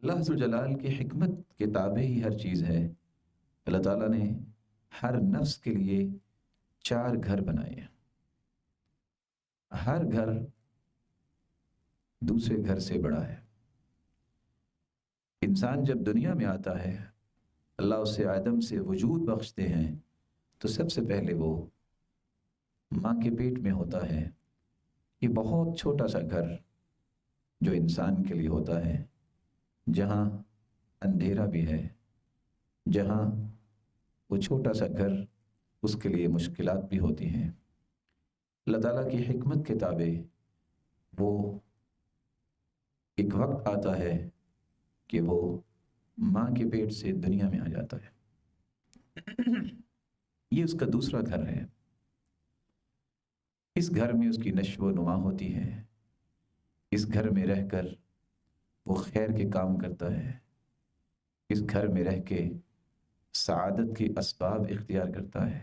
اللہ ذو جلال کی حکمت کے تابع ہی ہر چیز ہے۔ اللہ تعالیٰ نے ہر نفس کے لیے 4 گھر بنائے ہیں۔ ہر گھر دوسرے گھر سے بڑا ہے۔ انسان جب دنیا میں آتا ہے، اللہ اسے آدم سے وجود بخشتے ہیں، تو سب سے پہلے وہ ماں کے پیٹ میں ہوتا ہے۔ یہ بہت چھوٹا سا گھر جو انسان کے لیے ہوتا ہے، جہاں اندھیرا بھی ہے، جہاں وہ چھوٹا سا گھر اس کے لیے مشکلات بھی ہوتی ہیں۔ اللہ تعالیٰ کی حکمت کے تابع وہ ایک وقت آتا ہے کہ وہ ماں کے پیٹ سے دنیا میں آ جاتا ہے۔ یہ اس کا دوسرا گھر ہے۔ اس گھر میں اس کی نشو و نما ہوتی ہے۔ اس گھر میں رہ کر وہ خیر کے کام کرتا ہے۔ اس گھر میں رہ کے سعادت کے اسباب اختیار کرتا ہے۔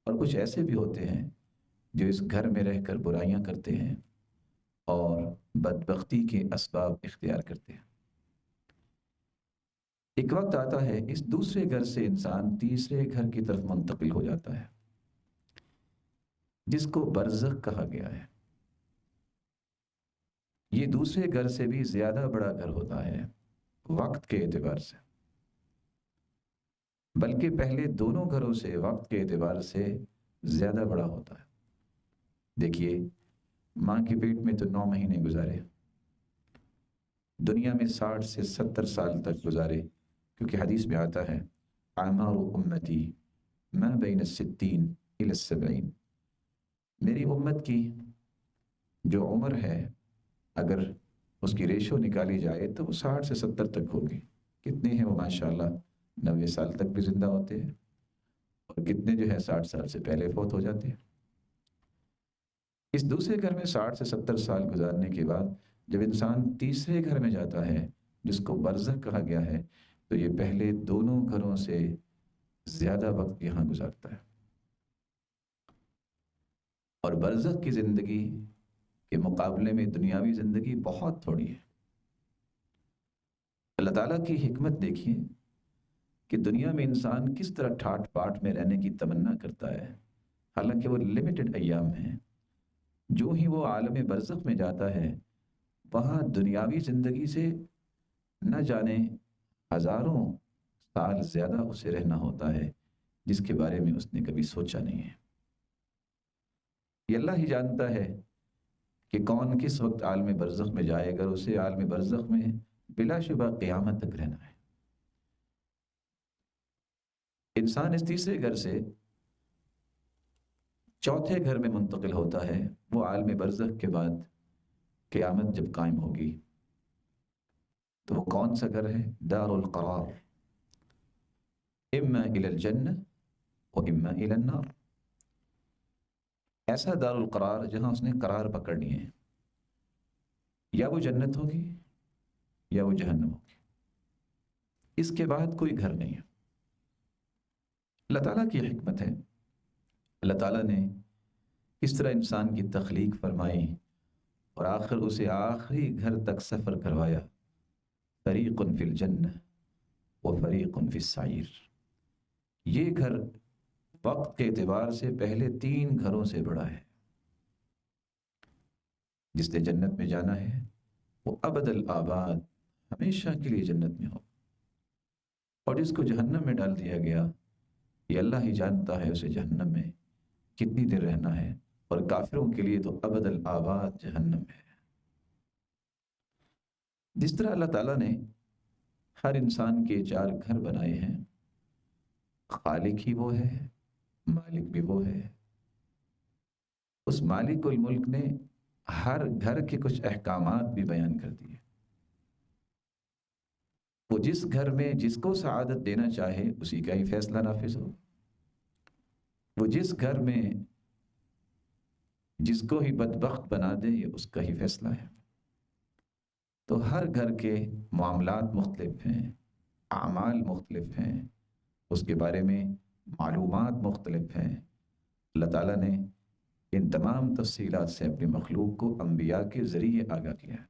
اور کچھ ایسے بھی ہوتے ہیں جو اس گھر میں رہ کر برائیاں کرتے ہیں اور بدبختی کے اسباب اختیار کرتے ہیں۔ ایک وقت آتا ہے اس دوسرے گھر سے انسان تیسرے گھر کی طرف منتقل ہو جاتا ہے، جس کو برزخ کہا گیا ہے۔ یہ دوسرے گھر سے بھی زیادہ بڑا گھر ہوتا ہے وقت کے اعتبار سے، بلکہ پہلے دونوں گھروں سے وقت کے اعتبار سے زیادہ بڑا ہوتا ہے۔ دیکھیے، ماں کے پیٹ میں تو 9 مہینے گزارے، دنیا میں 60 سے 70 سال تک گزارے، کیونکہ حدیث میں آتا ہے اعمار امتی ما بین 60 الی 70۔ میری امت کی جو عمر ہے، اگر اس کی ریشو نکالی جائے تو وہ 60 سے 70 تک ہوگی۔ کتنے ہیں وہ ماشاءاللہ 90 سال تک بھی زندہ ہوتے ہیں، اور کتنے جو ہے 60 سال سے پہلے فوت ہو جاتے ہیں۔ اس دوسرے گھر میں 60 سے 70 سال گزارنے کے بعد جب انسان تیسرے گھر میں جاتا ہے، جس کو برزخ کہا گیا ہے، تو یہ پہلے دونوں گھروں سے زیادہ وقت یہاں گزارتا ہے۔ اور برزخ کی زندگی کے مقابلے میں دنیاوی زندگی بہت تھوڑی ہے۔ اللہ تعالیٰ کی حکمت دیکھیے کہ دنیا میں انسان کس طرح ٹھاٹ پاٹ میں رہنے کی تمنا کرتا ہے، حالانکہ وہ لمیٹڈ ایام ہیں۔ جو ہی وہ عالم برزخ میں جاتا ہے، وہاں دنیاوی زندگی سے نہ جانے ہزاروں سال زیادہ اسے رہنا ہوتا ہے، جس کے بارے میں اس نے کبھی سوچا نہیں ہے۔ یہ اللہ ہی جانتا ہے کہ کون کس وقت عالم برزخ میں جائے گا، اسے عالم برزخ میں بلا شبہ قیامت تک رہنا ہے۔ انسان اس تیسرے گھر سے چوتھے گھر میں منتقل ہوتا ہے، وہ عالم برزخ کے بعد قیامت جب قائم ہوگی، تو وہ کون سا گھر ہے؟ دار القرار، اما الی الجنہ و اما الی النار۔ ایسا دار القرار جہاں اس نے قرار پکڑنی ہے، یا وہ جنت ہوگی یا وہ جہنم ہوگی، اس کے بعد کوئی گھر نہیں ہے۔ اللہ تعالیٰ کی حکمت ہے، اللہ تعالیٰ نے اس طرح انسان کی تخلیق فرمائی اور آخر اسے آخری گھر تک سفر کروایا، فریق فی الجنہ و فریق فی السعیر۔ یہ گھر وقت کے اعتبار سے پہلے 3 گھروں سے بڑا ہے۔ جس نے جنت میں جانا ہے وہ ابد الآباد ہمیشہ کے لیے جنت میں ہو، اور جس کو جہنم میں ڈال دیا گیا، یہ اللہ ہی جانتا ہے اسے جہنم میں کتنی دیر رہنا ہے، اور کافروں کے لیے تو ابد الآباد جہنم ہے۔ جس طرح اللہ تعالیٰ نے ہر انسان کے 4 گھر بنائے ہیں، خالق ہی وہ ہے، مالک بھی وہ ہے۔ اس مالک الملک نے ہر گھر کے کچھ احکامات بھی بیان کر دیے۔ وہ جس گھر میں جس کو سعادت دینا چاہے اسی کا ہی فیصلہ نافذ ہو، وہ جس گھر میں جس کو ہی بدبخت بنا دے یہ اس کا ہی فیصلہ ہے۔ تو ہر گھر کے معاملات مختلف ہیں، اعمال مختلف ہیں، اس کے بارے میں معلومات مختلف ہیں۔ اللہ تعالیٰ نے ان تمام تفصیلات سے اپنی مخلوق کو انبیاء کے ذریعے آگاہ کیا ہے۔